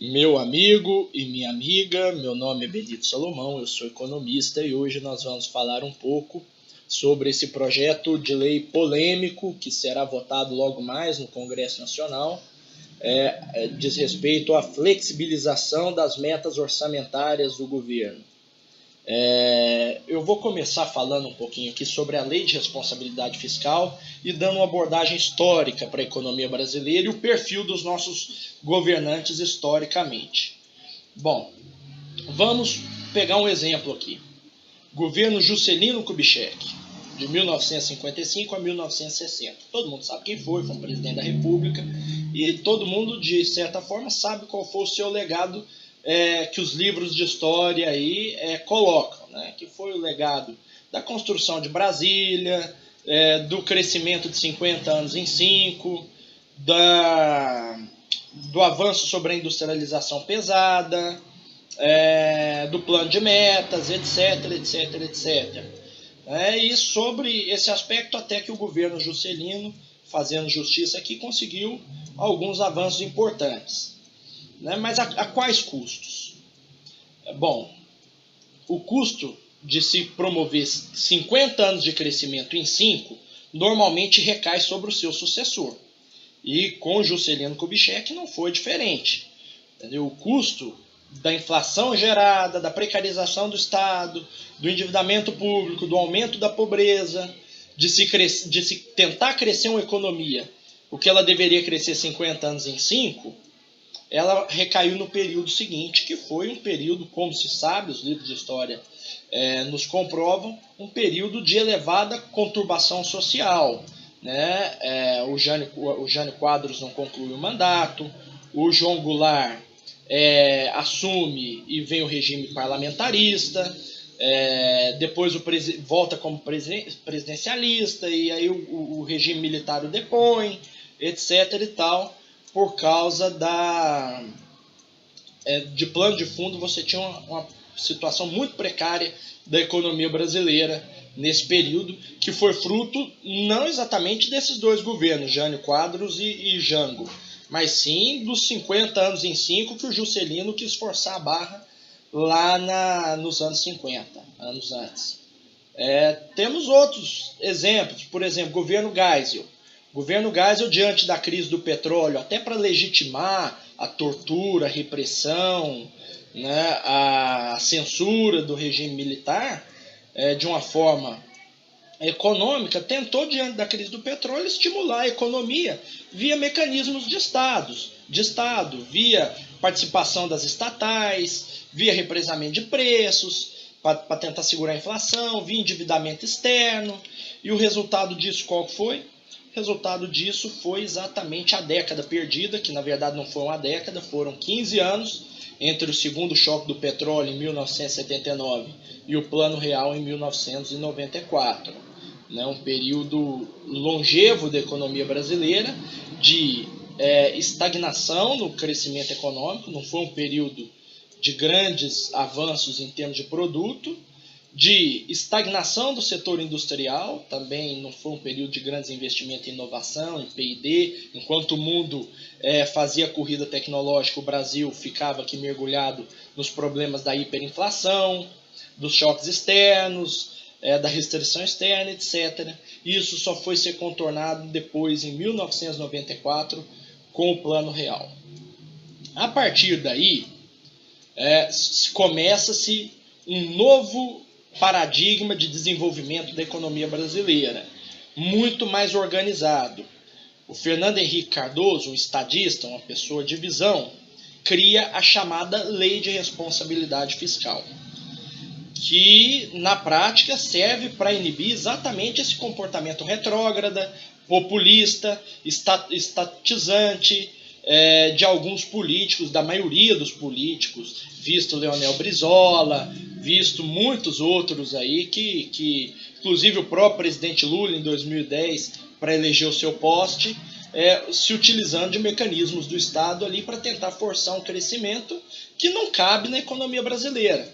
Meu amigo e minha amiga, meu nome é Benito Salomão, eu sou economista e hoje nós vamos falar um pouco sobre esse projeto de lei polêmico que será votado logo mais no Congresso Nacional. Diz respeito à flexibilização das metas orçamentárias do governo. Eu vou começar falando um pouquinho aqui sobre a Lei de Responsabilidade Fiscal e dando uma abordagem histórica para a economia brasileira e o perfil dos nossos governantes historicamente. Bom, vamos pegar um exemplo aqui. Governo Juscelino Kubitschek, de 1955 a 1960. Todo mundo sabe quem foi um presidente da República e todo mundo, de certa forma, sabe qual foi o seu legado que os livros de história aí colocam, né? Que foi o legado da construção de Brasília, do crescimento de 50 anos em 5, do avanço sobre a industrialização pesada, do plano de metas, etc, etc, etc. E sobre esse aspecto, até que o governo Juscelino, fazendo justiça aqui, conseguiu alguns avanços importantes. Mas a quais custos? Bom, o custo de se promover 50 anos de crescimento em 5 normalmente recai sobre o seu sucessor. E com Juscelino Kubitschek não foi diferente. Entendeu? O custo da inflação gerada, da precarização do Estado, do endividamento público, do aumento da pobreza, de se tentar crescer uma economia, o que ela deveria crescer 50 anos em 5, ela recaiu no período seguinte, que foi um período, como se sabe, os livros de história nos comprovam, um período de elevada conturbação social. O Jânio Quadros não conclui o mandato, o João Goulart assume e vem o regime parlamentarista, depois volta como presidencialista, e aí o regime militar o depõe, etc. e tal. Por causa de plano de fundo, você tinha uma situação muito precária da economia brasileira nesse período, que foi fruto não exatamente desses dois governos, Jânio Quadros e Jango, mas sim dos 50 anos em 5 que o Juscelino quis forçar a barra lá nos anos 50, anos antes. Temos outros exemplos, por exemplo, governo Geisel. O governo Geisel, diante da crise do petróleo, até para legitimar a tortura, a repressão, a censura do regime militar, de uma forma econômica, tentou, diante da crise do petróleo, estimular a economia via mecanismos de Estado, via participação das estatais, via represamento de preços, para tentar segurar a inflação, via endividamento externo. E o resultado disso qual foi? O resultado disso foi exatamente a década perdida, que na verdade não foi uma década, foram 15 anos entre o segundo choque do petróleo em 1979 e o Plano Real em 1994. Um período longevo da economia brasileira, de estagnação no crescimento econômico, não foi um período de grandes avanços em termos de produto, de estagnação do setor industrial, também não foi um período de grandes investimentos em inovação, em P&D, enquanto o mundo fazia corrida tecnológica, o Brasil ficava aqui mergulhado nos problemas da hiperinflação, dos choques externos, da restrição externa, etc. Isso só foi ser contornado depois, em 1994, com o Plano Real. A partir daí, começa-se um novo paradigma de desenvolvimento da economia brasileira, muito mais organizado. O Fernando Henrique Cardoso, um estadista, uma pessoa de visão, cria a chamada Lei de Responsabilidade Fiscal, que na prática serve para inibir exatamente esse comportamento retrógrada, populista, estatizante, de alguns políticos, da maioria dos políticos, visto Leonel Brizola, visto muitos outros aí, que inclusive o próprio presidente Lula em 2010, para eleger o seu poste, se utilizando de mecanismos do Estado ali para tentar forçar um crescimento que não cabe na economia brasileira,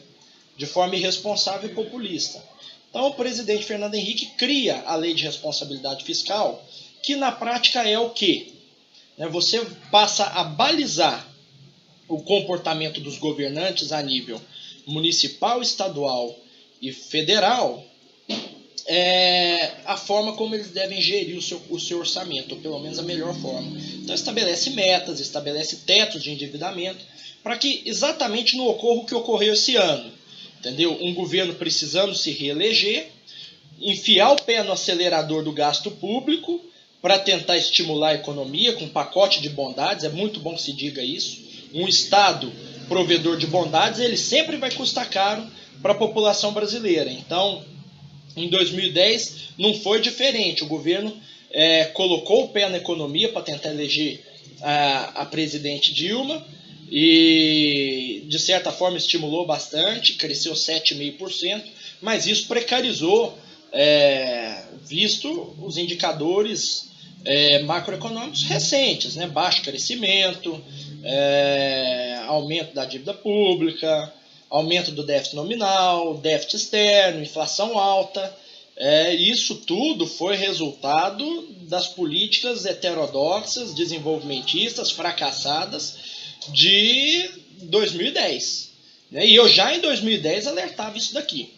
de forma irresponsável e populista. Então o presidente Fernando Henrique cria a Lei de Responsabilidade Fiscal, que na prática é o quê? Você passa a balizar o comportamento dos governantes a nível municipal, estadual e federal, a forma como eles devem gerir o seu orçamento, ou pelo menos a melhor forma. Então estabelece metas, estabelece tetos de endividamento, para que exatamente não ocorra o que ocorreu esse ano. Entendeu? Um governo precisando se reeleger, enfiar o pé no acelerador do gasto público para tentar estimular a economia com um pacote de bondades, é muito bom que se diga isso. Um Estado provedor de bondades, ele sempre vai custar caro para a população brasileira. Então, em 2010 não foi diferente. O governo colocou o pé na economia para tentar eleger a presidente Dilma e, de certa forma, estimulou bastante, cresceu 7,5%, mas isso precarizou, visto os indicadores macroeconômicos recentes, né? Baixo crescimento, aumento da dívida pública, aumento do déficit nominal, déficit externo, inflação alta. Isso tudo foi resultado das políticas heterodoxas, desenvolvimentistas, fracassadas de 2010. E eu já em 2010 alertava isso daqui.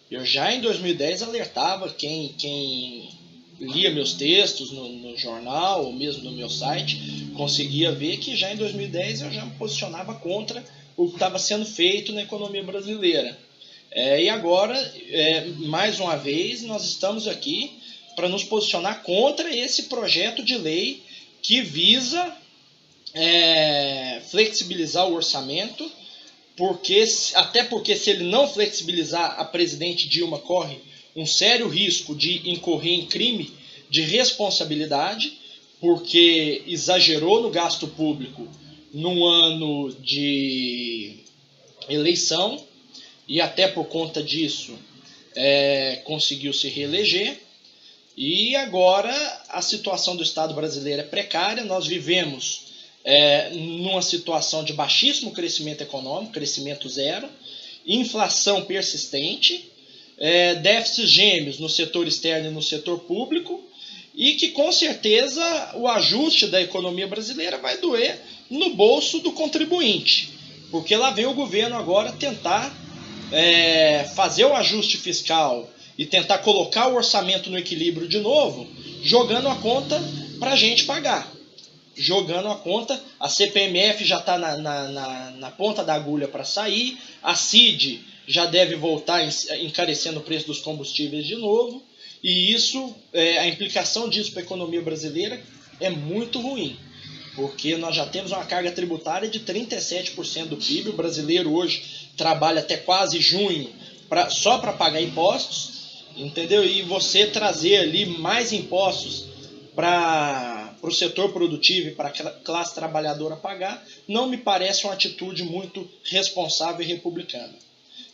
Eu já em 2010 alertava quem lia meus textos no jornal ou mesmo no meu site, conseguia ver que já em 2010 eu já me posicionava contra o que estava sendo feito na economia brasileira. E agora, mais uma vez, nós estamos aqui para nos posicionar contra esse projeto de lei que visa flexibilizar o orçamento, até porque se ele não flexibilizar, a presidente Dilma corre um sério risco de incorrer em crime de responsabilidade, porque exagerou no gasto público num ano de eleição e até por conta disso conseguiu se reeleger. E agora a situação do Estado brasileiro é precária. Nós vivemos numa situação de baixíssimo crescimento econômico, crescimento zero, inflação persistente, déficits gêmeos no setor externo e no setor público, e que com certeza o ajuste da economia brasileira vai doer no bolso do contribuinte, porque lá vem o governo agora tentar fazer o ajuste fiscal e tentar colocar o orçamento no equilíbrio de novo, jogando a conta para a gente pagar. Jogando a conta, a CPMF já está na ponta da agulha para sair, a CID já deve voltar encarecendo o preço dos combustíveis de novo, e isso, a implicação disso para a economia brasileira é muito ruim, porque nós já temos uma carga tributária de 37% do PIB, o brasileiro hoje trabalha até quase junho só para pagar impostos, entendeu? E você trazer ali mais impostos para o setor produtivo e para a classe trabalhadora pagar, não me parece uma atitude muito responsável e republicana.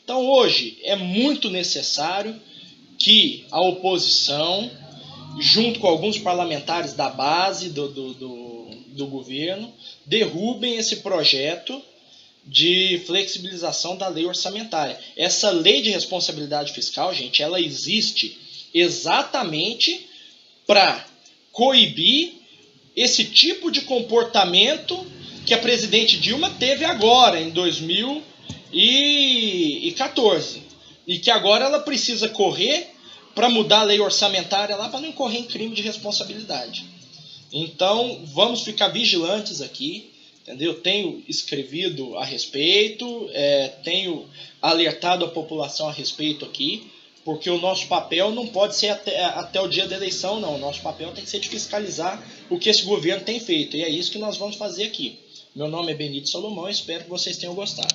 Então hoje é muito necessário que a oposição, junto com alguns parlamentares da base do governo, derrubem esse projeto de flexibilização da lei orçamentária. Essa lei de responsabilidade fiscal, gente, ela existe exatamente para coibir esse tipo de comportamento que a presidente Dilma teve agora, em 2014. E que agora ela precisa correr para mudar a lei orçamentária lá para não incorrer em crime de responsabilidade. Então, vamos ficar vigilantes aqui, entendeu? Tenho escrevido a respeito, tenho alertado a população a respeito aqui, porque o nosso papel não pode ser até o dia da eleição, não. O nosso papel tem que ser de fiscalizar o que esse governo tem feito, e é isso que nós vamos fazer aqui. Meu nome é Benito Salomão, espero que vocês tenham gostado.